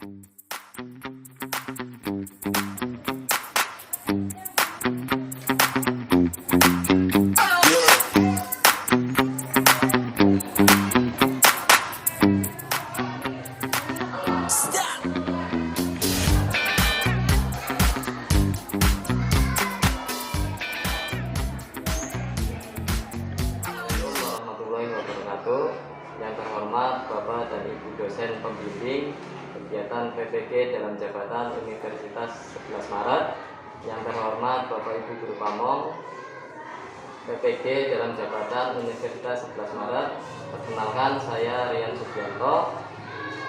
Yang terhormat Bapak dan Ibu dosen pembimbing kegiatan PPG dalam jabatan Universitas 11 Maret. Yang terhormat Bapak Ibu Guru Pamong PPG dalam jabatan Universitas 11 Maret. Perkenalkan, saya Rian Sugianto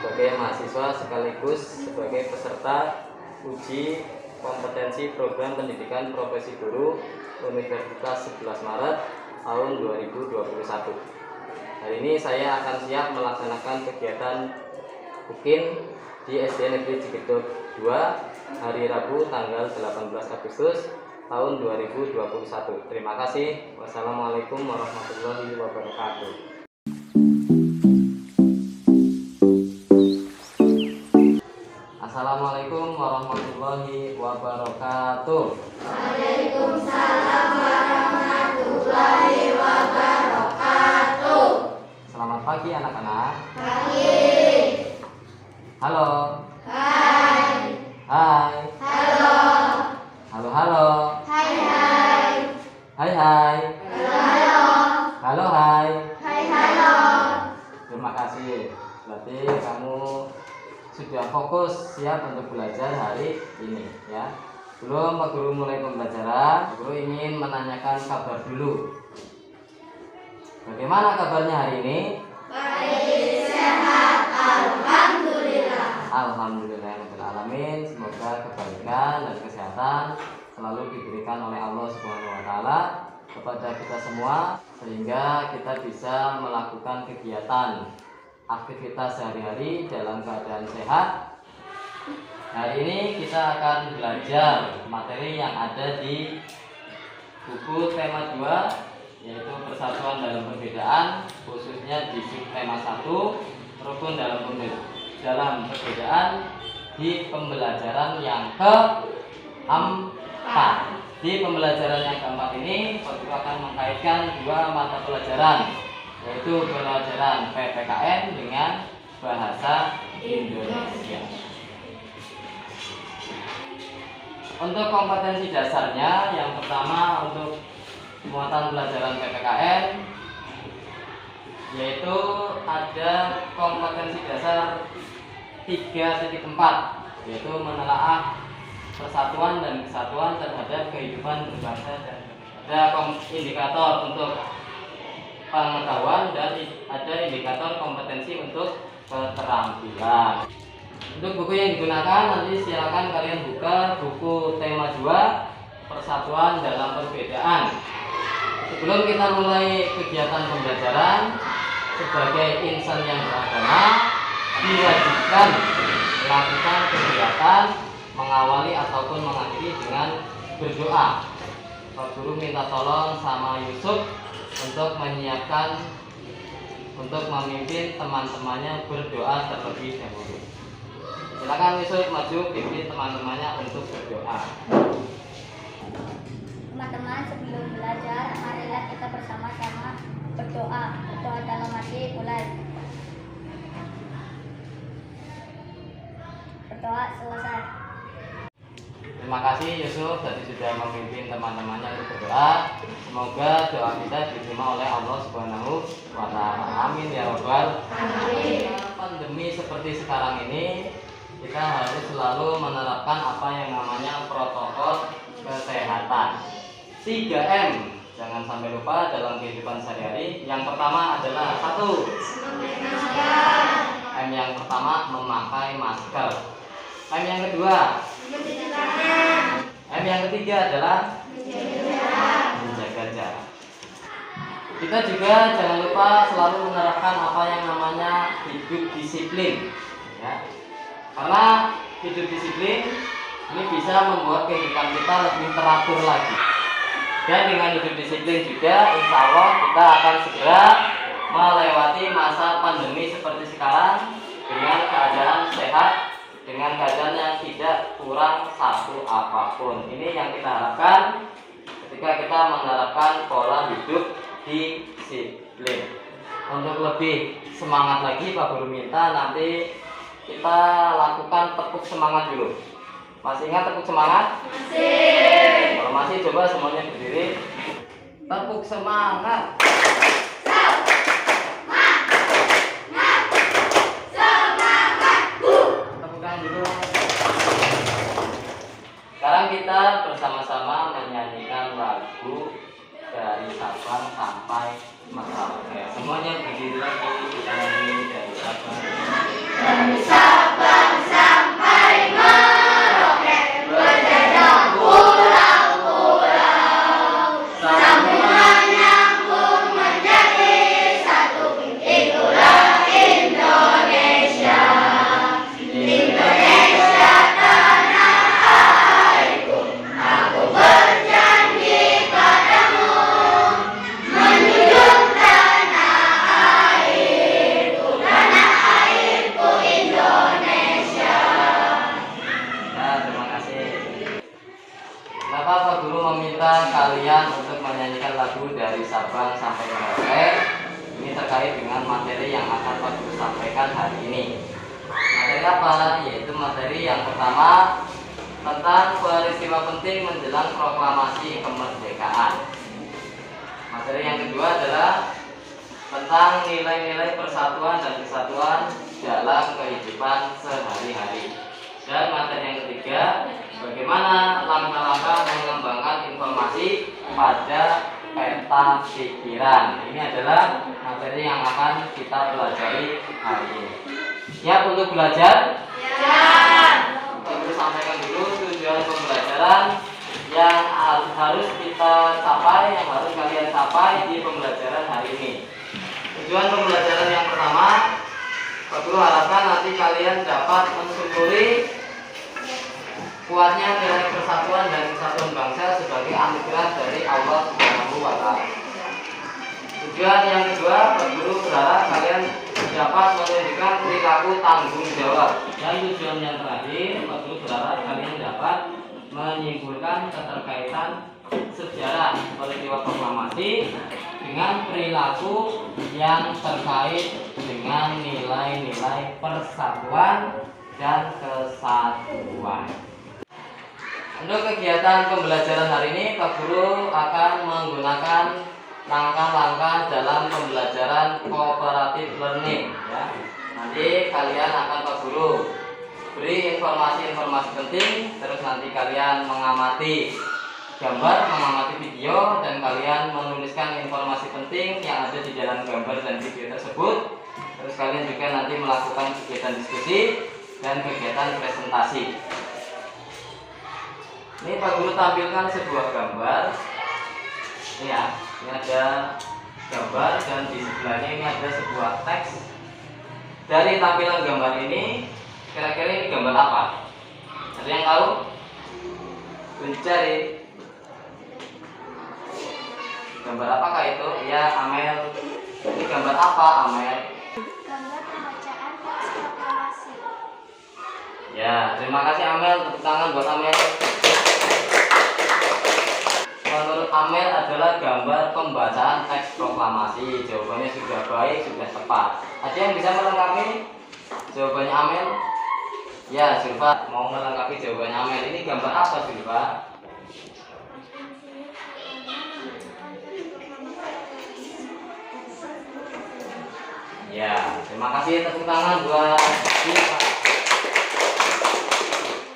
sebagai mahasiswa sekaligus sebagai peserta uji kompetensi program pendidikan profesi guru Universitas 11 Maret tahun 2021. Hari ini saya akan siap melaksanakan kegiatan UKIN di SD Negeri Cigedug 2 hari Rabu tanggal 18 Agustus tahun 2021. Terima kasih. Wassalamualaikum warahmatullahi wabarakatuh. Assalamualaikum warahmatullahi wabarakatuh. Waalaikumsalam warahmatullahi wabarakatuh. Selamat pagi anak-anak. Pagi. Halo. Hai. Hai. Halo. Halo halo. Hai hai. Hai hai. Halo halo. Halo hai. Hai halo. Terima kasih. Berarti kamu sudah fokus siap untuk belajar hari ini ya. Sebelum Pak Guru mulai pembelajaran, Pak Guru ingin menanyakan kabar dulu. Bagaimana kabarnya hari ini? Baik, sehat, alhamdulillah. Alhamdulillahirobbilalamin. Semoga kebaikan dan kesehatan selalu diberikan oleh Allah Subhanahu wa taala kepada kita semua sehingga kita bisa melakukan kegiatan aktivitas sehari-hari dalam keadaan sehat. Hari ini kita akan belajar materi yang ada di buku tema 2, yaitu persatuan dalam perbedaan, khususnya di subtema 1, rukun dalam perbedaan di pembelajaran yang keempat. Di pembelajaran yang keempat ini, Pak Guru akan mengkaitkan dua mata pelajaran, yaitu pelajaran PPKN dengan bahasa Indonesia. Untuk kompetensi dasarnya, yang pertama untuk muatan pelajaran PPKN, yaitu ada kompetensi dasar 3.4, yaitu menelaah persatuan dan kesatuan terhadap kehidupan berbangsa dan ada indikator untuk pengetahuan dan ada indikator kompetensi untuk keterampilan. Untuk buku yang digunakan nanti silakan kalian buka buku tema 2, persatuan dalam perbedaan. Sebelum kita mulai kegiatan pembelajaran, sebagai insan yang beragama diwajibkan melakukan kegiatan mengawali ataupun mengakhiri dengan berdoa. Pak Guru minta tolong sama Yusuf untuk menyiapkan untuk memimpin teman-temannya berdoa terlebih dahulu. Silakan Yusuf maju pimpin teman-temannya untuk berdoa. Teman-teman, sebelum belajar, marilah kita bersama-sama berdoa. Berdoa dalam hati, mulai. Berdoa selesai. Terima kasih Yusuf tadi sudah memimpin teman-temannya untuk berdoa. Semoga doa kita diterima oleh Allah Subhanahu wa taala. Amin ya rabbal alamin. Pandemi seperti sekarang ini, kita harus selalu menerapkan apa yang namanya protokol kesehatan. 3M jangan sampai lupa dalam kehidupan sehari-hari. Yang pertama adalah 1. M yang pertama memakai masker. M yang kedua M yang ketiga adalah menjaga jarak. Kita juga jangan lupa selalu menerapkan apa yang namanya hidup disiplin ya. Karena hidup disiplin ini bisa membuat kehidupan kita lebih teratur lagi. Dan dengan hidup disiplin juga insya Allah kita akan segera melewati masa pandemi seperti sekarang dengan keadaan sehat, apapun. Ini yang kita harapkan ketika kita menerapkan pola hidup disiplin. Untuk lebih semangat lagi, Pak Guru minta nanti kita lakukan tepuk semangat dulu. Masih ingat tepuk semangat? Masih. Kalau masih, coba semuanya berdiri. Tepuk semangat. Tepuk tangan dulu. Sekarang kita bersama-sama menyanyikan lagu dari Sabang sampai Merauke. Semuanya berdiri lagi, kita nyanyi dari Sabang. Dari Sabang sampai Merauke, berjejak pulau-pulau, sambungan nyambung menjadi satu. Itulah Indonesia. Indonesia tanah airku, aku berjanji padamu, menjunjung tanah airku Indonesia. Ya, terima kasih. Kenapa Pak Guru meminta kalian untuk menyanyikan lagu dari Sabang sampai Merauke? Ini terkait dengan materi yang akan Pak Guru sampaikan hari ini. Materi apa? Yaitu materi yang pertama tentang peristiwa penting menjelang proklamasi kemerdekaan. Materi yang kedua adalah tentang nilai-nilai persatuan dan kesatuan dalam kehidupan sehari-hari. Dan materi yang ketiga, bagaimana langkah-langkah mengembangkan informasi pada peta pikiran. Ini adalah materi yang akan kita pelajari hari ini. Siap untuk belajar? Siap. Kita sampaikan dulu tujuan pembelajaran yang harus kita capai, yang harus kalian capai di pembelajaran hari ini. Tujuan pembelajaran yang pertama, Pak Guru harapkan nanti kalian dapat mensyukuri kuatnya nilai persatuan dan kesatuan bangsa sebagai anugerah dari Allah Subhanahu wa Ta'ala. Tujuan yang kedua, Pak Guru berharap kalian dapat menunjukkan perilaku tanggung jawab. Dan tujuan yang terakhir, Pak Guru berharap kalian dapat menyimpulkan keterkaitan sejarah peristiwa proklamasi dengan perilaku yang terkait dengan nilai-nilai persatuan dan kesatuan. Untuk kegiatan pembelajaran hari ini, Pak Guru akan menggunakan langkah-langkah dalam pembelajaran cooperative learning. Ya. Nanti kalian akan Pak Guru beri informasi-informasi penting, terus nanti kalian mengamati gambar, mengamati video, dan kalian menuliskan informasi penting yang ada di dalam gambar dan video tersebut. Terus kalian juga nanti melakukan kegiatan diskusi dan kegiatan presentasi. Ini Pak Guru tampilkan sebuah gambar. Ini ya, ini ada gambar dan di sebelahnya ini ada sebuah teks. Dari tampilan gambar ini, kira-kira ini gambar apa? Ada yang tahu? Mencari. Gambar apakah itu? Ya, Amel. Ini gambar apa, Amel? Gambar pembacaan teks proklamasi. Ya, terima kasih Amel. Tepuk tangan buat Amel. Menurut Amel adalah gambar pembacaan teks proklamasi. Jawabannya sudah baik, sudah tepat. Ada yang bisa melengkapi jawabannya Amel? Ya, Zulfa mau melengkapi jawabannya Amel. Ini gambar apa, Zulfa? Ya, terima kasih. Tepuk tangan buat Zulfa.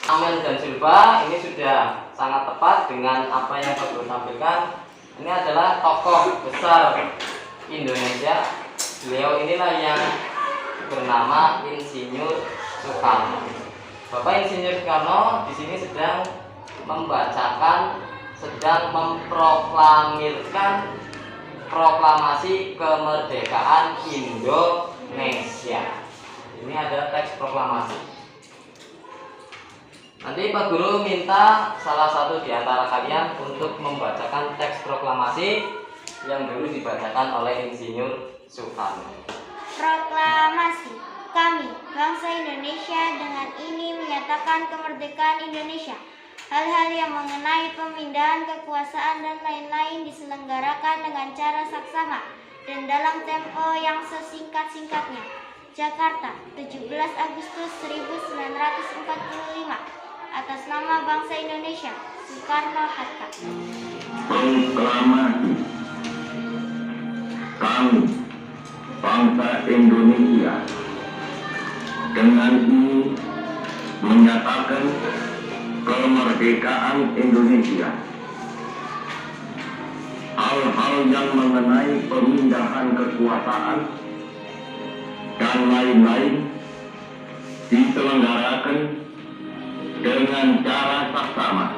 Amel dan Zulfa ini sudah sangat tepat dengan apa yang Pak Guru tampilkan. Ini adalah tokoh besar Indonesia. Beliau inilah yang bernama Insinyur Soekarno. Bapak Insinyur Soekarno di sini sedang memproklamirkan proklamasi kemerdekaan Indonesia. Ini ada teks proklamasi. Nanti Pak Guru minta salah satu di antara kalian untuk membacakan teks proklamasi yang dulu dibacakan oleh Insinyur Soekarno. Proklamasi. Kami, bangsa Indonesia, dengan ini menyatakan kemerdekaan Indonesia. Hal-hal yang mengenai pemindahan kekuasaan dan lain-lain diselenggarakan dengan cara saksama dan dalam tempo yang sesingkat-singkatnya. Jakarta, 17 Agustus 1945. Atas nama bangsa Indonesia, Soekarno-Hatta. Proklamasi. Kami, bangsa Indonesia, dengan ini menyatakan kemerdekaan Indonesia. Hal-hal yang mengenai pemindahan kekuasaan dan lain-lain diselenggarakan dengan cara saksama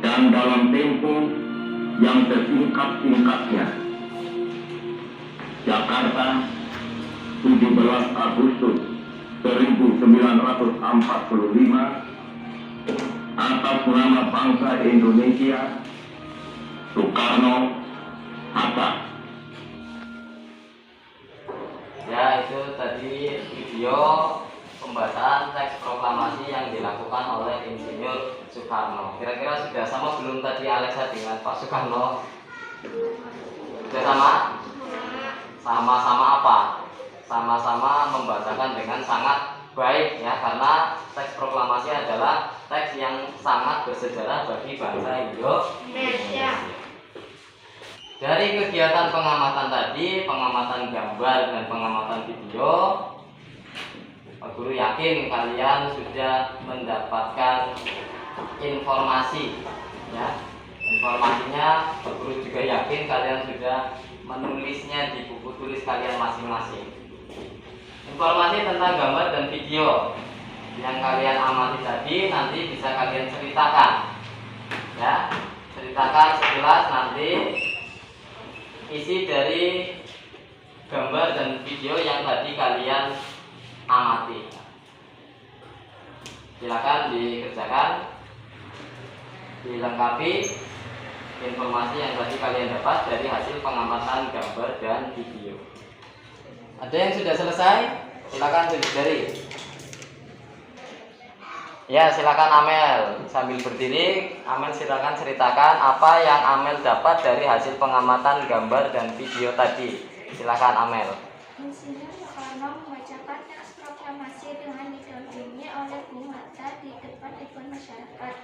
dan dalam tempo yang sesingkat-singkatnya. Jakarta, 17 Agustus 1945. Atas nama bangsa Indonesia, Soekarno-Hatta. Ya, itu tadi video pembacaan teks proklamasi yang dilakukan oleh Insinyur Soekarno. Kira-kira sudah sama belum tadi Alexa dengan Pak Soekarno? Sudah sama? Sama-sama apa? Sama-sama membacakan dengan sangat baik ya, karena teks proklamasi adalah teks yang sangat bersejarah bagi bangsa Indonesia. Dari kegiatan pengamatan tadi, pengamatan gambar dan pengamatan video, Pak Guru yakin kalian sudah mendapatkan informasi ya. Informasinya Pak Guru juga yakin kalian sudah menulisnya di buku tulis kalian masing-masing. Informasi tentang gambar dan video yang kalian amati tadi nanti bisa kalian ceritakan ya, ceritakan sekilas nanti isi dari gambar dan video yang tadi kalian amati. Silakan dikerjakan, dilengkapi informasi yang tadi kalian dapat dari hasil pengamatan gambar dan video. Ada yang sudah selesai? Silakan tunjuk jari. Ya, silakan Amel sambil berdiri. Amel silakan ceritakan apa yang Amel dapat dari hasil pengamatan gambar dan video tadi. Silakan Amel. Insinyur Soekarno membacakan teks proklamasi dengan didampingi oleh Bung Hatta di depan masyarakat.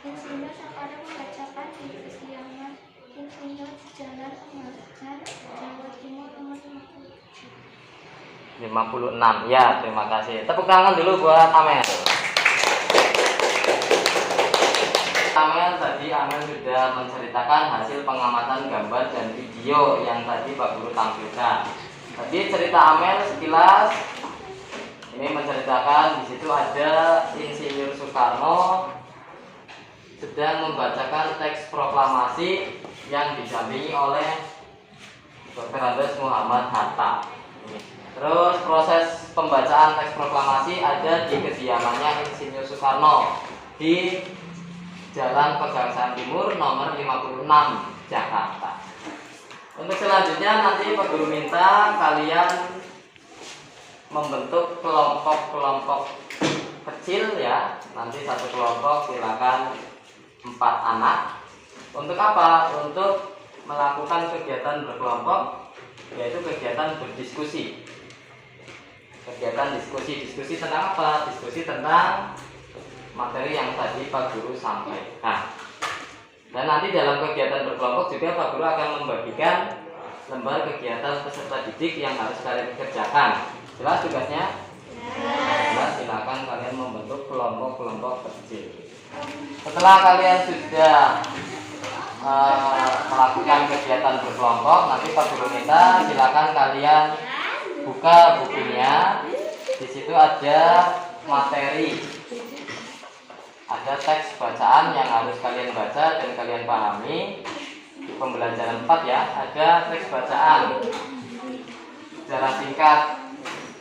Insinyur Soekarno membacakan di kediaman Insinyur Jalan Kemayoran, Jawa Timur nomor 56. Ya, terima kasih. Tepuk tangan dulu buat Amel. Amel sudah menceritakan hasil pengamatan gambar dan video yang tadi Pak Guru tampilkan. Tadi cerita Amel sekilas ini menceritakan di situ ada Insinyur Soekarno sedang membacakan teks proklamasi yang didampingi oleh Dr. Andes Muhammad Hatta. Terus proses pembacaan teks proklamasi ada di kediamannya Insinyur Soekarno di Jalan Pegangsaan Timur nomor 56 Jakarta. Untuk selanjutnya nanti Pak Guru minta kalian membentuk kelompok-kelompok kecil ya. Nanti satu kelompok silakan 4 anak. Untuk apa? Untuk melakukan kegiatan berkelompok, yaitu kegiatan berdiskusi. Kegiatan diskusi tentang apa? Diskusi tentang materi yang tadi Pak Guru sampaikan. Dan nanti dalam kegiatan berkelompok juga Pak Guru akan membagikan lembar kegiatan peserta didik yang harus kalian kerjakan. Jelas tugasnya? Jelas, silakan kalian membentuk kelompok-kelompok kecil. Setelah kalian sudah melakukan kegiatan berkelompok, nanti Pak Guru minta silakan kalian buka bukunya. Di situ ada materi. Ada teks bacaan yang harus kalian baca dan kalian pahami. Di pembelajaran 4 ya, ada teks bacaan. Secara singkat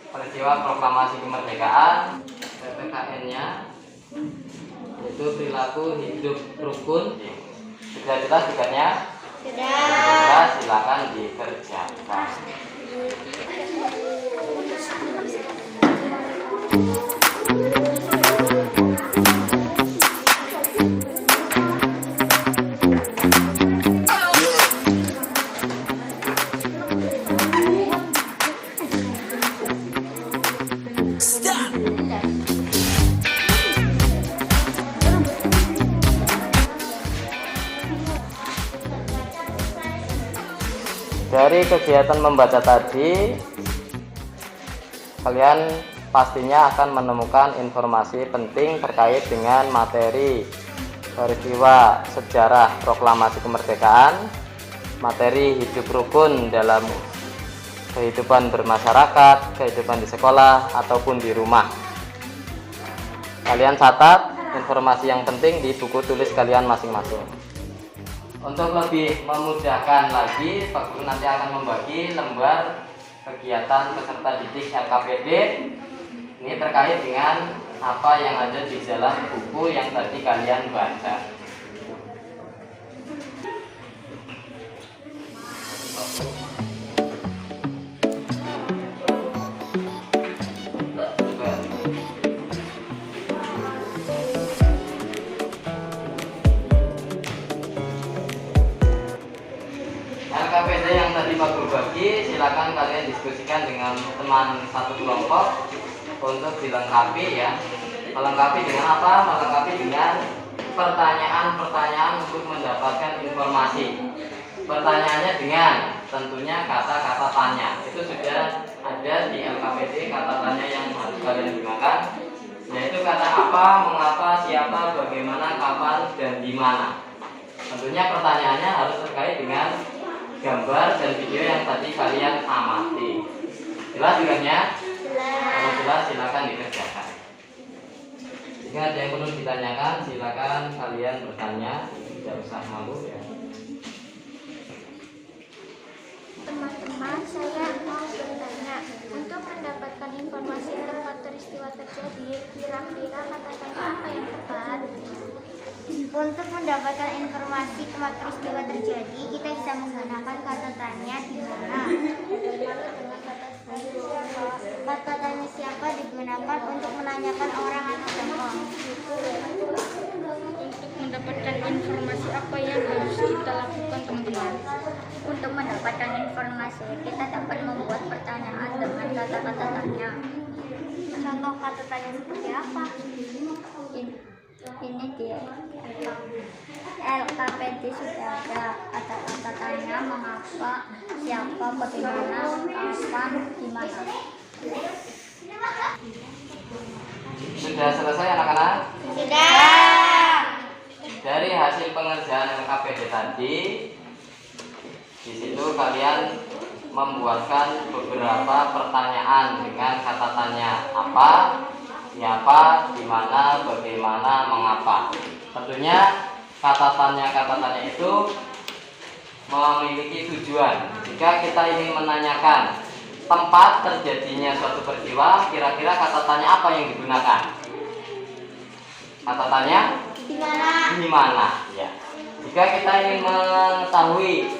peristiwa proklamasi kemerdekaan, PPKN-nya, yaitu perilaku hidup rukun. Sudah jelas tugasnya? Sudah, silakan dikerjakan. Dari kegiatan membaca tadi, kalian pastinya akan menemukan informasi penting terkait dengan materi peristiwa sejarah proklamasi kemerdekaan, materi hidup rukun dalam kehidupan bermasyarakat, kehidupan di sekolah ataupun di rumah. Kalian catat informasi yang penting di buku tulis kalian masing-masing. Untuk lebih memudahkan lagi, Pak Guru nanti akan membagi lembar kegiatan peserta didik LKPD. Ini terkait dengan apa yang ada di dalam buku yang tadi kalian baca. LKPD yang tadi Pak Guru bagi, silakan kalian diskusikan dengan teman satu kelompok untuk dilengkapi ya. Melengkapi dengan apa? Melengkapi dengan pertanyaan-pertanyaan untuk mendapatkan informasi. Pertanyaannya dengan tentunya kata-kata tanya. Itu sudah ada di LKPD kata tanya yang harus kalian gunakan, yaitu kata apa, mengapa, siapa, bagaimana, kapan, dan di mana. Tentunya pertanyaannya harus terkait dengan gambar dan video yang tadi kalian amati. Jelas dengannya? Kalau jelas silakan dikerjakan. Jika ada yang perlu ditanyakan, silakan kalian bertanya, tidak usah malu ya. Teman-teman, saya mau bertanya, untuk mendapatkan informasi tempat peristiwa terjadi, kira-kira kata-kata apa yang tepat? Untuk mendapatkan informasi tempat peristiwa terjadi, kita bisa menggunakan kata tanya di mana. Kata tanya siapa digunakan untuk menanyakan orang atau tokoh. Untuk mendapatkan informasi apa yang harus kita lakukan, teman-teman? Untuk mendapatkan informasi, kita dapat membuat pertanyaan dengan kata-kata tanya. Contoh kata tanya seperti apa? Ini dia. LKPD sudah ada kata-kata tanya, mengapa, siapa, bagaimana, kapan, di mana. Sudah selesai anak-anak? Sudah. Dari hasil pengerjaan LKPD tadi, di situ kalian membuatkan beberapa pertanyaan dengan kata tanya apa, siapa, di mana, bagaimana, mengapa. Tentunya kata tanya itu memiliki tujuan. Jika kita ingin menanyakan tempat terjadinya suatu peristiwa, kira-kira kata tanya apa yang digunakan? Kata tanya di mana? Ya. Jika kita ingin mengetahui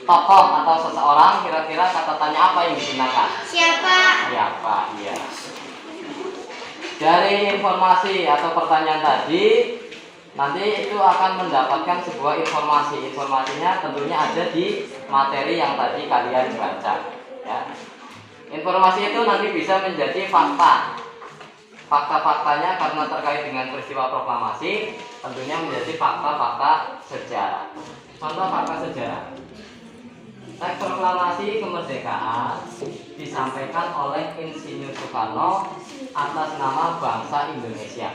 tokoh atau seseorang, kira-kira kata tanya apa yang digunakan? Siapa? Siapa? Iya. Dari informasi atau pertanyaan tadi, nanti itu akan mendapatkan sebuah informasi. Informasinya tentunya ada di materi yang tadi kalian baca. Ya. Informasi itu nanti bisa menjadi fakta. Fakta-faktanya karena terkait dengan peristiwa proklamasi, tentunya menjadi fakta-fakta sejarah. Contoh fakta sejarah. Teks proklamasi kemerdekaan disampaikan oleh Insinyur Soekarno atas nama bangsa Indonesia.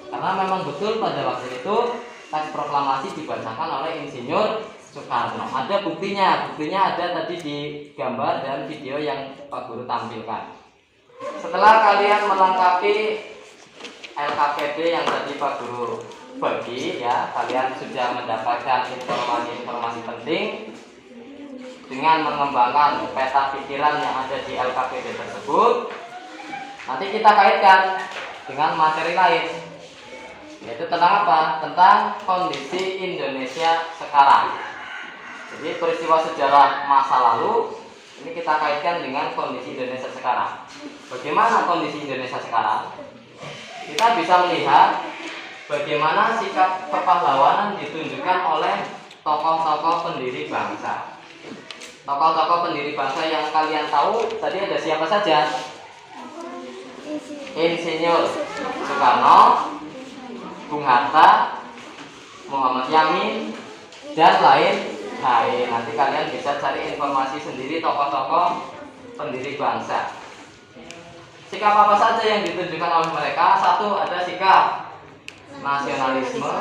Karena memang betul pada waktu itu teks proklamasi dibacakan oleh Insinyur Soekarno. Ada buktinya ada tadi di gambar dan video yang Pak Guru tampilkan. Setelah kalian melengkapi LKPD yang tadi Pak Guru bagi ya, kalian sudah mendapatkan informasi-informasi penting dengan mengembangkan peta pikiran yang ada di LKPD tersebut. Nanti kita kaitkan dengan materi lain, yaitu tentang apa? Tentang kondisi Indonesia sekarang. Jadi peristiwa sejarah masa lalu ini kita kaitkan dengan kondisi Indonesia sekarang. Bagaimana kondisi Indonesia sekarang? Kita bisa melihat bagaimana sikap kepahlawanan ditunjukkan oleh tokoh-tokoh pendiri bangsa. Tokoh-tokoh pendiri bangsa yang kalian tahu tadi ada siapa saja? Insinyur Soekarno, Bung Hatta, Muhammad Yamin, dan lain-lain. Nanti kalian bisa cari informasi sendiri tokoh-tokoh pendiri bangsa. Sikap apa saja yang ditunjukkan oleh mereka? Satu, ada sikap nasionalisme,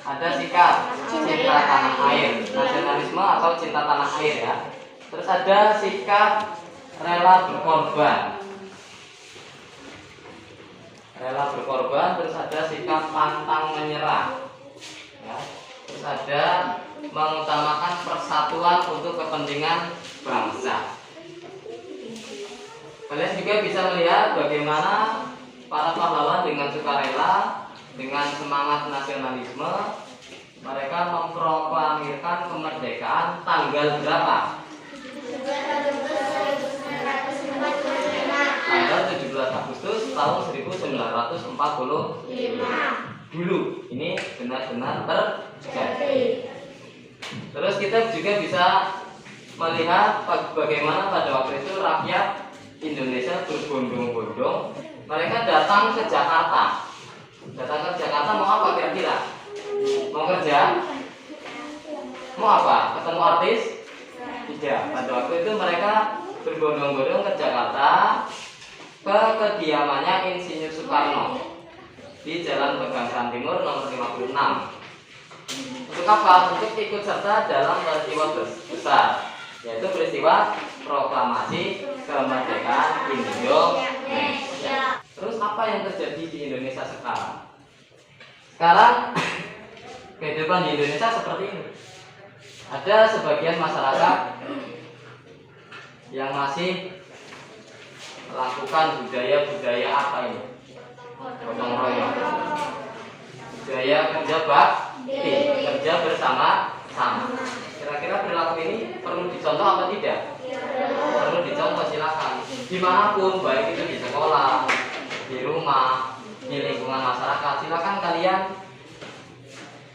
ada sikap cinta tanah air, nasionalisme atau cinta tanah air ya. Terus ada sikap rela berkorban, terus ada sikap pantang menyerah ya. Terus ada mengutamakan persatuan untuk kepentingan bangsa. Kalian juga bisa melihat bagaimana para pahlawan dengan sukarela, dengan semangat nasionalisme, mereka memproklamirkan kemerdekaan tanggal berapa? Tanggal 17 Agustus tahun 1945. Dulu ini benar-benar terjadi. Terus kita juga bisa melihat bagaimana pada waktu itu rakyat Indonesia berbondong-bondong, mereka datang ke Jakarta. Datang ke Jakarta mau apa kira-kira? Mau kerja? Mau apa? Ketemu artis? Tidak. Pada waktu itu mereka berbondong-bondong ke Jakarta, ke kediamannya Insinyur Soekarno di Jalan Pegangsaan Timur nomor 56. Untuk apa? Untuk ikut serta dalam peristiwa besar, yaitu peristiwa proklamasi kemerdekaan Indonesia. Terus apa yang terjadi di Indonesia sekarang? Sekarang kehidupan di Indonesia seperti ini. Ada sebagian masyarakat yang masih melakukan budaya-budaya apa ini? Gotong royong. Budaya kerja bakti, kerja bersama-sama. Kira-kira perilaku ini perlu dicontoh apa tidak? Perlu dicontoh, silakan. Dimanapun, baik itu di sekolah, di rumah, di lingkungan masyarakat, silakan kalian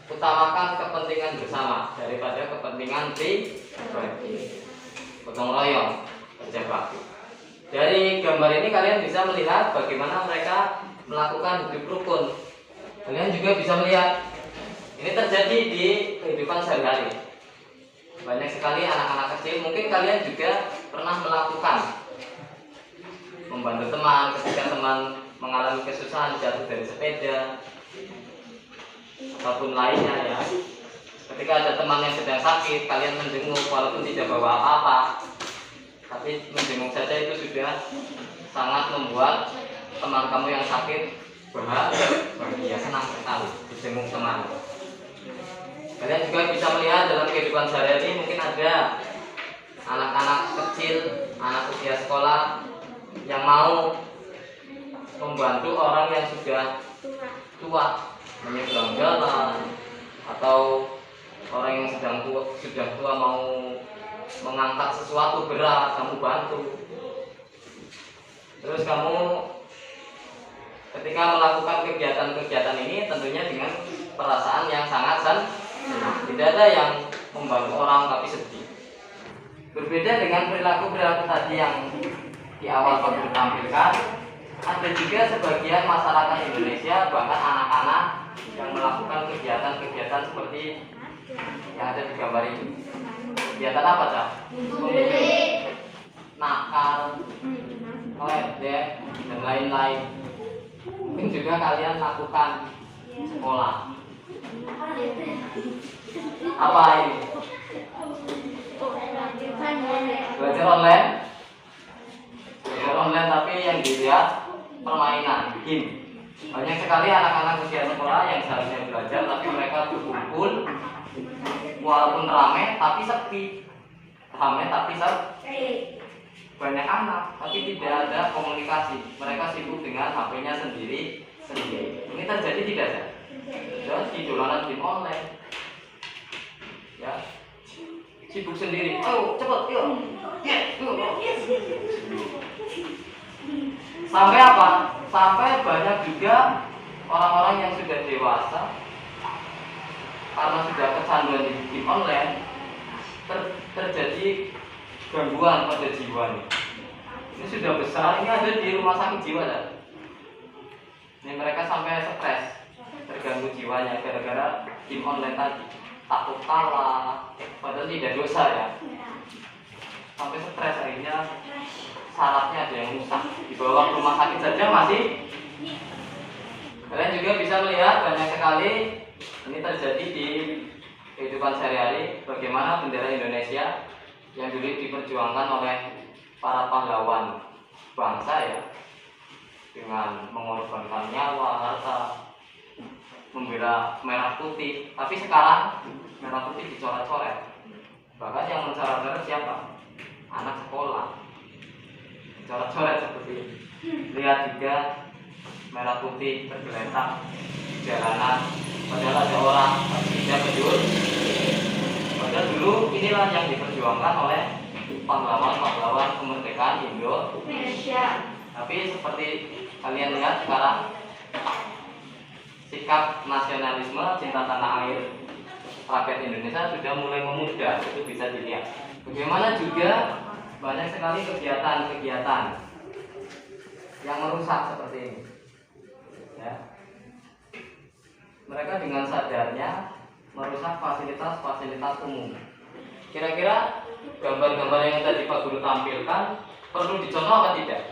utamakan kepentingan bersama daripada kepentingan pribadi. Gotong royong, kerja bakti. Dari gambar ini kalian bisa melihat bagaimana mereka melakukan hidup rukun. Kalian juga bisa melihat ini terjadi di kehidupan sehari-hari. Banyak sekali anak-anak kecil, mungkin kalian juga pernah melakukan membantu teman ketika teman mengalami kesusahan, jatuh dari sepeda ataupun lainnya ya. Ketika ada teman yang sedang sakit, kalian menjenguk walaupun tidak bawa apa-apa, tapi menjenguk saja itu sudah sangat membuat teman kamu yang sakit bahagia, senang sekali dijenguk teman. Kalian juga bisa melihat dalam kehidupan sehari-hari, mungkin ada anak-anak kecil, anak usia sekolah yang mau membantu orang yang sudah tua menyeberang jalan, atau orang yang sudah tua mau mengangkat sesuatu berat, kamu bantu. Terus kamu ketika melakukan kegiatan-kegiatan ini tentunya dengan perasaan yang sangat senang. Tidak ada yang membantu orang tapi sedih. Berbeda dengan perilaku-perilaku tadi yang di awal Pak tampilkan, ada juga sebagian masyarakat Indonesia, bahkan anak-anak yang melakukan kegiatan-kegiatan seperti yang ada di gambar ini. Kegiatan apa, Cak? Membeli, nakal, meledek, dan lain-lain. Mungkin juga kalian lakukan sekolah. Apa ini? Belajar online? Belajar online tapi yang dilihat permainan, game. Banyak sekali anak-anak usia sekolah yang seharusnya belajar tapi mereka berkumpul, walaupun ramai tapi sepi. Ramai tapi sepi. Banyak anak tapi tidak ada komunikasi. Mereka sibuk dengan HP-nya sendiri. Ini terjadi tidak ya? Jadi dolanan game online, ya, sibuk sendiri. Oh, cepat, yuk, Sampai apa? Sampai banyak juga orang-orang yang sudah dewasa karena sudah kecanduan di game online, terjadi gangguan pada jiwa nih. Ini sudah besar, ini ada di rumah sakit jiwa, kan? Ini mereka sampai stres, terganggu jiwanya gara-gara game online tadi. Takut kalah, padahal tidak dosa ya. Sampai stres akhirnya sarafnya ada yang rusak. Dibawa ke rumah sakit saja masih. Kalian juga bisa melihat banyak sekali ini terjadi di kehidupan sehari-hari, bagaimana bendera Indonesia yang dulu diperjuangkan oleh para pahlawan bangsa ya, dengan mengorbankan nyawa, harta, membela merah putih. Tapi sekarang merah putih dicoret-coret. Bahkan yang mencoret-coret siapa? Anak sekolah. Coret-coret seperti ini. Lihat juga merah putih tergeletak di jalanan. Padahal ada orang tidak peduli. Padahal dulu inilah yang diperjuangkan oleh pahlawan-pahlawan kemerdekaan Indonesia. Tapi seperti kalian lihat sekarang, sikap nasionalisme, cinta tanah air rakyat Indonesia sudah mulai memudar. Itu bisa dilihat. Bagaimana juga banyak sekali kegiatan-kegiatan yang merusak seperti ini. Ya. Mereka dengan sadarnya merusak fasilitas-fasilitas umum. Kira-kira gambar-gambar yang tadi Pak Guru tampilkan perlu dicontoh atau tidak?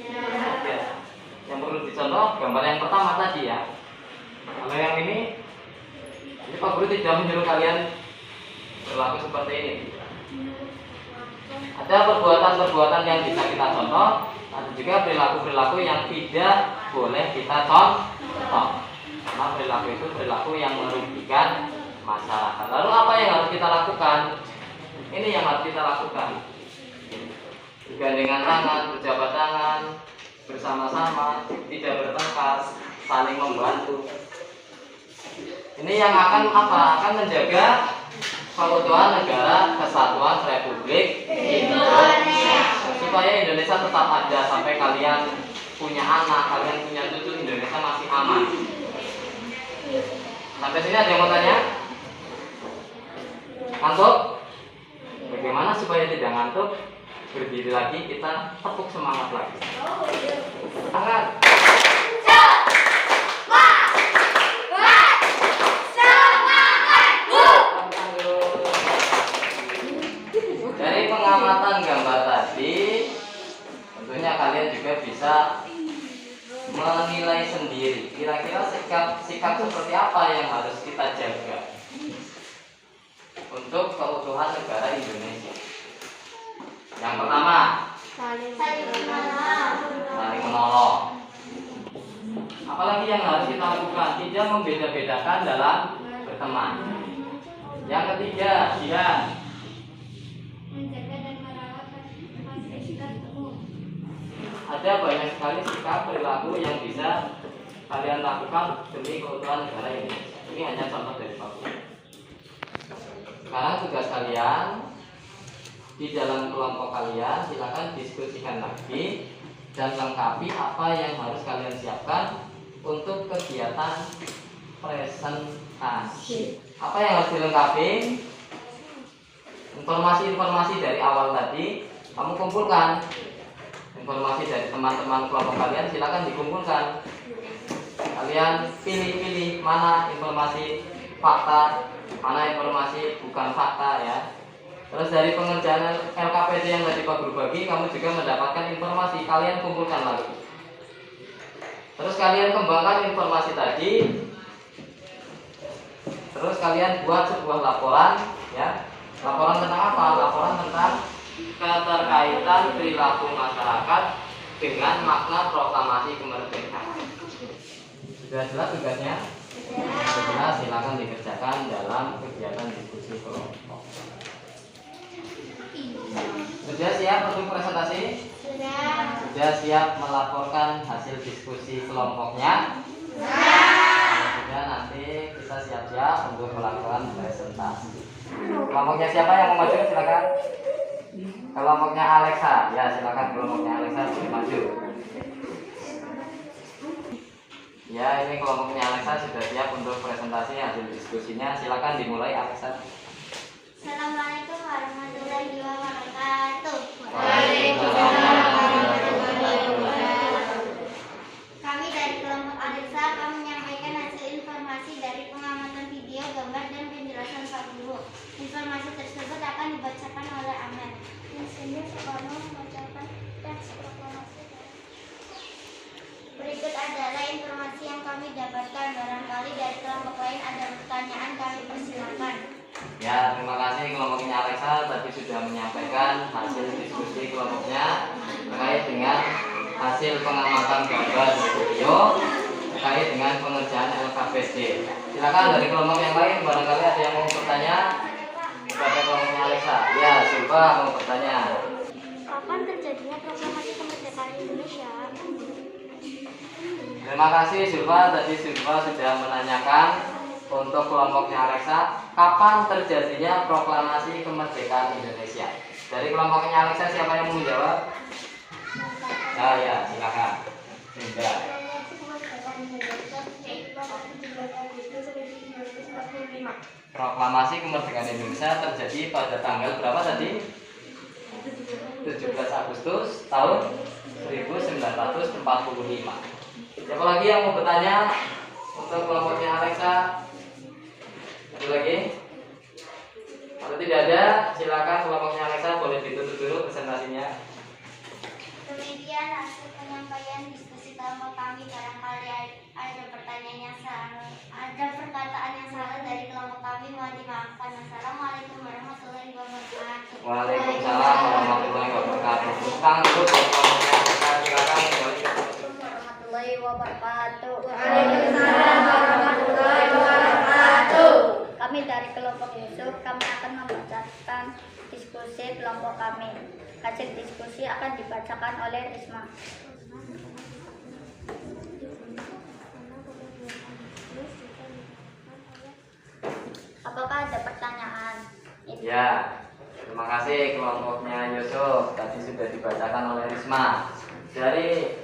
Ya. Yang perlu dicontoh gambar yang pertama tadi ya. Kalau yang ini Pak Guru tidak menyuruh kalian berlaku seperti ini. Ada perbuatan-perbuatan yang bisa kita contoh, ada juga perilaku-perilaku yang tidak boleh kita contoh. Karena perilaku itu perilaku yang merugikan masyarakat. Lalu apa yang harus kita lakukan? Ini yang harus kita lakukan. Bergandengan tangan, berjabat tangan, bersama-sama, tidak bertengkar, saling membantu. Ini yang akan apa? Akan menjaga keutuhan negara kesatuan Republik Indonesia. Supaya Indonesia tetap ada sampai kalian punya anak, kalian punya cucu, Indonesia masih aman. Sampai sini ada yang mau tanya? Ngantuk? Bagaimana supaya tidak ngantuk? Berdiri lagi, kita tepuk semangat lagi. Semangat. Dari pengamatan gambar tadi, tentunya kalian juga bisa menilai sendiri kira-kira sikap seperti apa yang harus kita jaga untuk keutuhan negara Indonesia. Yang pertama, saling menolong. Apalagi yang harus kita lakukan, tidak membeda-bedakan dalam berteman. Yang ketiga, jihan. Menjaga dan merawat fasilitas umum. Ada banyak sekali sikap perilaku yang bisa kalian lakukan demi keutuhan negara ini. Ini hanya contoh dari Pak Guru. Sekarang tugas kalian di dalam kelompok kalian, silakan diskusikan lagi dan lengkapi apa yang harus kalian siapkan untuk kegiatan presentasi. Apa yang harus dilengkapi? Informasi-informasi dari awal tadi kamu kumpulkan. Informasi dari teman-teman kelompok kalian silakan dikumpulkan. Kalian pilih-pilih mana informasi fakta, mana informasi bukan fakta ya. Terus dari pengerjaan LKPD yang tadi Pak Guru bagi, kamu juga mendapatkan informasi, kalian kumpulkan lagi. Terus kalian kembangkan informasi tadi. Terus kalian buat sebuah laporan ya. Laporan tentang apa? Laporan tentang keterkaitan perilaku masyarakat dengan makna proklamasi kemerdekaan. Sudah jelas tugasnya? Sudah, silakan dikerjakan dalam kegiatan diskusi kelompok. Sudah siap untuk presentasi? Sudah siap melaporkan hasil diskusi kelompoknya? Sudah, nanti kita siap-siap untuk melakukan presentasi. Kelompoknya siapa yang mau maju? Silakan. Kelompoknya Alexa, ya silakan kelompoknya Alexa maju. Ya, ini kelompoknya Alexa sudah siap untuk presentasi hasil diskusinya. Silakan dimulai Alexa. Assalamualaikum warahmatullahi wabarakatuh. Waalaikumsalam warahmatullahi wabarakatuh. Kami dari kelompok adik informasi yang kami dapatkan. Barangkali dari kelompok lain ada pertanyaan, kami persilakan. Ya, terima kasih kelompoknya Alexa tadi sudah menyampaikan hasil diskusi kelompoknya terkait dengan hasil pengamatan gambar di video terkait dengan pengerjaan LKPD. Silakan dari kelompok yang lain, barangkali ada yang mau bertanya kepada kelompoknya Alexa. Ya, Silva mau bertanya. Kapan terjadinya proklamasi kemerdekaan Indonesia? Terima kasih Silva, tadi Silva sudah menanyakan untuk kelompoknya Alexa, kapan terjadinya proklamasi kemerdekaan Indonesia. Dari kelompoknya Alexa siapa yang mau menjawab? Ya, silakan. Sudah. Proklamasi kemerdekaan Indonesia terjadi pada tanggal berapa tadi? 17 Agustus tahun 1945. Siapa lagi yang mau bertanya untuk kelompoknya Alexa? Ada lagi? Kalau tidak ada, silakan kelompoknya Alexa boleh ditutup dulu presentasinya. Demikian hasil penyampaian diskusi kelompok kami. Barangkali ada pertanyaan yang salah, ada perkataan yang salah dari kelompok kami, mohon dimaafkan. Assalamualaikum warahmatullahi wabarakatuh. Waalaikumsalam warahmatullahi wabarakatuh. Tangan dulu buat kelompoknya Alexa, silakan kembali ke Warahmatullahi wabarakatuh. Waalaikumsalam warahmatullahi wabarakatuh. Kami dari kelompok Yusuf, kami akan membacakan diskusi kelompok kami. Hasil diskusi akan dibacakan oleh Risma. Apakah ada pertanyaan? Ya, terima kasih kelompoknya Yusuf. Tadi sudah dibacakan oleh Risma. Dari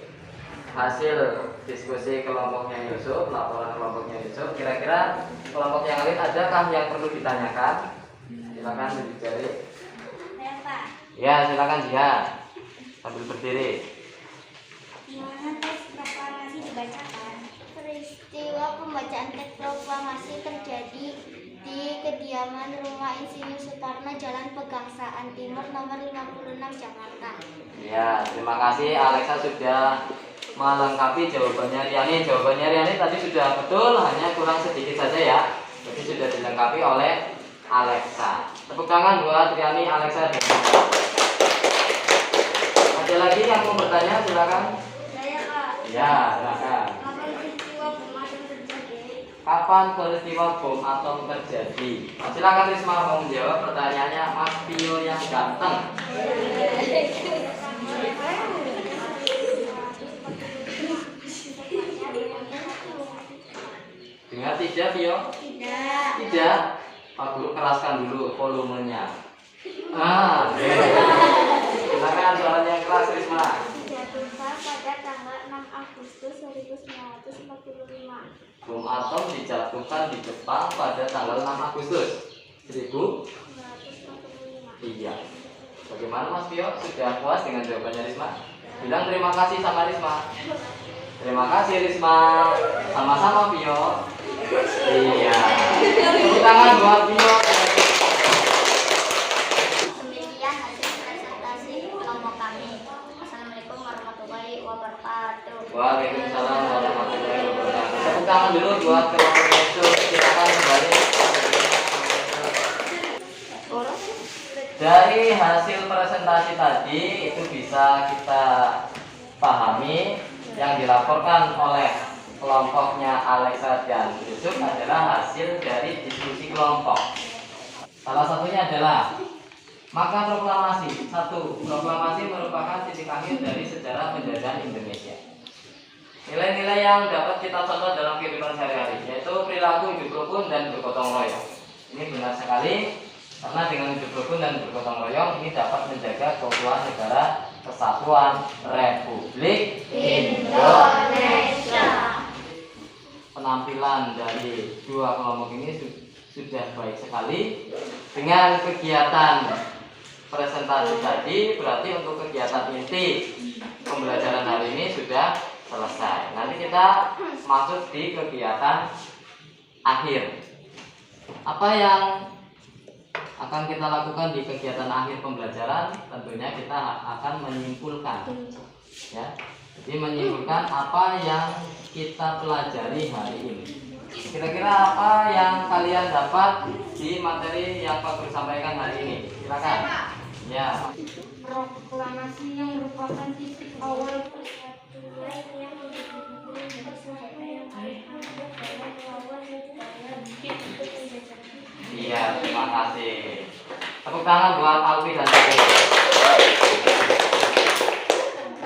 hasil diskusi kelompoknya Yusuf, laporan kelompoknya Yusuf, kira-kira kelompok yang lain adakah yang perlu ditanyakan? Silakan dicari. Ya, silakan Jihad. Sambil berdiri. Gimana teks proklamasi dibacakan? Peristiwa pembacaan teks proklamasi terjadi di kediaman Rumah Insinyur Soekarno, Jalan Pegangsaan Timur nomor 56 Jakarta. Ya, terima kasih Alexa sudah melengkapi jawabannya Riani. Jawabannya Riani tadi sudah betul, hanya kurang sedikit saja ya. Jadi sudah dilengkapi oleh Alexa. Tepuk tangan buat Riani, Alexa. Ada lagi yang mau bertanya, silakan. Saya Kak. Ya, silakan. Kapan peristiwa bom atom terjadi? Kapan peristiwa bom atom terjadi? Nah, silakan Risma mau menjawab pertanyaannya Mas Pio yang ganteng. Dengar tidak, Pio? Tidak. Tidak. Pak Guru keraskan dulu volumenya. Silakan suaranya yang keras, Risma. Dijatuhkan pada tanggal 6 Agustus 1945. Bom atom dijatuhkan di Jepang pada tanggal 6 Agustus 1945. Iya. Bagaimana Mas Pio? Sudah puas dengan jawabannya Risma? Bilang terima kasih sama Risma. Terima kasih Risma. Sama-sama Pio. Iya. Tepuk tangan buat Pio. Demikian hasil presentasi kelompok kami. Assalamualaikum warahmatullahi wabarakatuh. Waalaikumsalam warahmatullahi wabarakatuh. Tepuk tangan dulu buat kelompok Yusuf. Silakan kembali. Dari hasil presentasi tadi itu bisa kita pahami yang dilaporkan oleh kelompoknya Alexa dan Yusuf adalah hasil dari diskusi kelompok. Salah satunya adalah maka proklamasi. Satu, proklamasi merupakan titik akhir dari sejarah penjajahan Indonesia. Nilai-nilai yang dapat kita contoh dalam kehidupan sehari-hari yaitu perilaku hidup rukun dan bergotong royong. Ini benar sekali karena dengan hidup rukun dan bergotong royong ini dapat menjaga keutuhan negara Kesatuan Republik Indonesia. Penampilan dari dua kelompok ini sudah baik sekali. Dengan kegiatan presentasi tadi berarti untuk kegiatan inti pembelajaran hari ini sudah selesai. Nanti kita masuk di kegiatan akhir. Apa yang akan kita lakukan di kegiatan akhir pembelajaran? Tentunya kita akan menyimpulkan, ya, Jadi menyimpulkan apa yang kita pelajari hari ini. Kira-kira apa yang kalian dapat di materi yang Pak Guru sampaikan hari ini? Silakan. Ya. Proklamasi yang merupakan titik awal persatuan yang mendukung bersama yang berhasil dalam melawan upaya untuk penjajahan. Iya, terima kasih. Tepuk tangan buat Alfi dan Tete.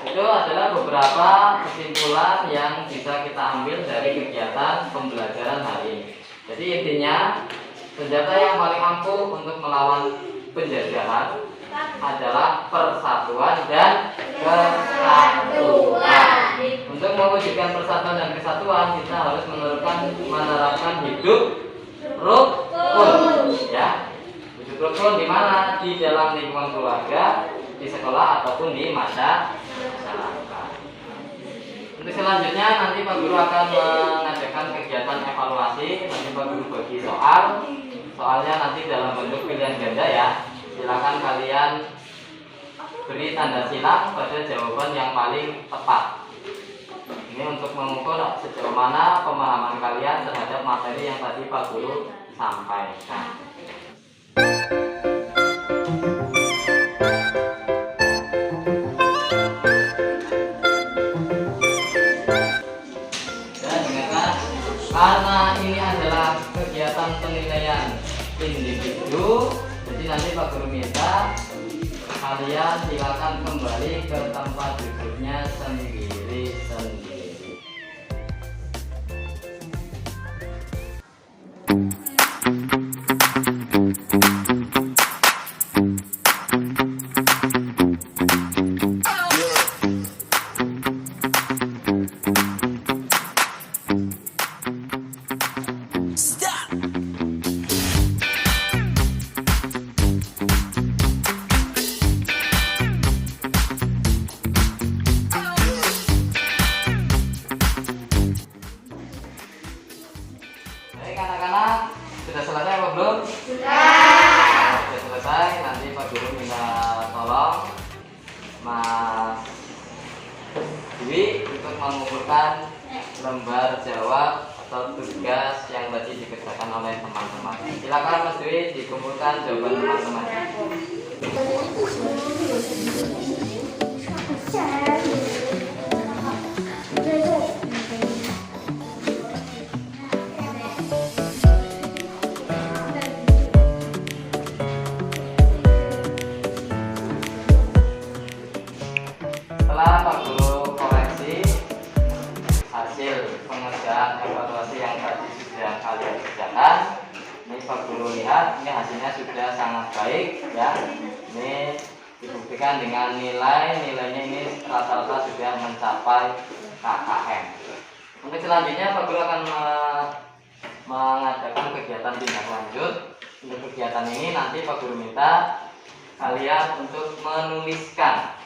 Itu adalah beberapa kesimpulan yang bisa kita ambil dari kegiatan pembelajaran hari ini. Jadi intinya, senjata yang paling ampuh untuk melawan penjajahan adalah persatuan dan kesatuan. Untuk mewujudkan persatuan dan kesatuan, kita harus menerapkan hidup rukun. Ya, hidup rukun di mana? Di dalam lingkungan keluarga, di sekolah ataupun di masyarakat. Untuk selanjutnya nanti Pak Guru akan mengadakan kegiatan evaluasi. Nanti Pak Guru bagi soalnya nanti dalam bentuk pilihan ganda ya. Silakan kalian beri tanda silang pada jawaban yang paling tepat. Ini untuk mengukur sejauh mana pemahaman kalian terhadap materi yang tadi Pak Guru sampaikan. Dan dengarkan, karena ini adalah kegiatan penilaian individu, jadi nanti Pak Guru minta kalian silakan kembali ke tempat duduknya sendiri-sendiri. Baik anak-anak, sudah selesai apa belum? Sudah selesai, nanti Pak Guru minta tolong Mas Dwi untuk mengumpulkan lembar jawab atau tugas yang tadi dikerjakan oleh teman-teman. Silakan Mas Dwi dikumpulkan jawaban teman-teman. Setelah Pak Guru koreksi hasil pengerjaan evaluasi yang tadi sudah kalian kerjakan, ini Pak Guru lihat ini hasilnya sudah sangat baik ya. Ini dibuktikan dengan nilainya ini rata-rata sudah mencapai KKM. Untuk selanjutnya Pak Guru akan mengadakan kegiatan tindak lanjut. Untuk kegiatan ini nanti Pak Guru minta kalian untuk menuliskan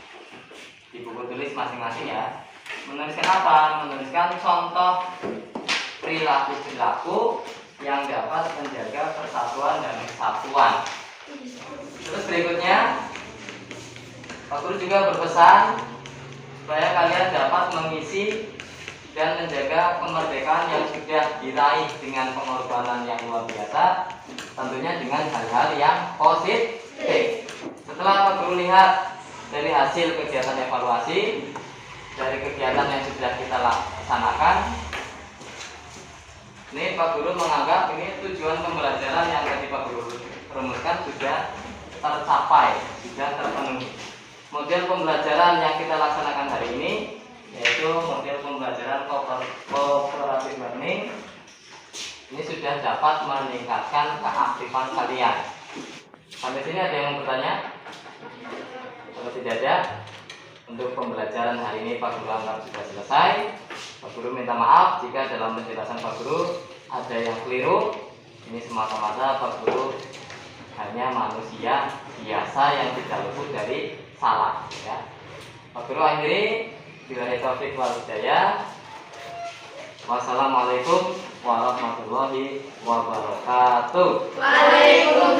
di buku tulis masing-masing ya. Menuliskan apa? Menuliskan contoh perilaku-perilaku yang dapat menjaga persatuan dan kesatuan. Terus berikutnya Pak Guru juga berpesan supaya kalian dapat mengisi dan menjaga kemerdekaan yang sudah diraih dengan pengorbanan yang luar biasa, tentunya dengan hal-hal yang positif. Setelah Pak Guru lihat dari hasil kegiatan evaluasi, dari kegiatan yang sudah kita laksanakan, ini Pak Guru menganggap ini tujuan pembelajaran yang tadi Pak Guru rumuskan sudah tercapai, sudah terpenuhi. Model pembelajaran yang kita laksanakan hari ini yaitu model pembelajaran cooperative learning. Ini sudah dapat meningkatkan keaktifan kalian. Sampai sini ada yang mau bertanya? Kalau tidak ada, untuk pembelajaran hari ini Pak Guru anggap sudah selesai. Pak Guru minta maaf jika dalam penjelasan Pak Guru ada yang keliru. Ini semata-mata Pak Guru hanya manusia biasa yang tidak luput dari salah ya. Pak Guru akhiri, billahi taufiq wal hidayah. Wassalamualaikum warahmatullahi wabarakatuh. Waalaikumsalam.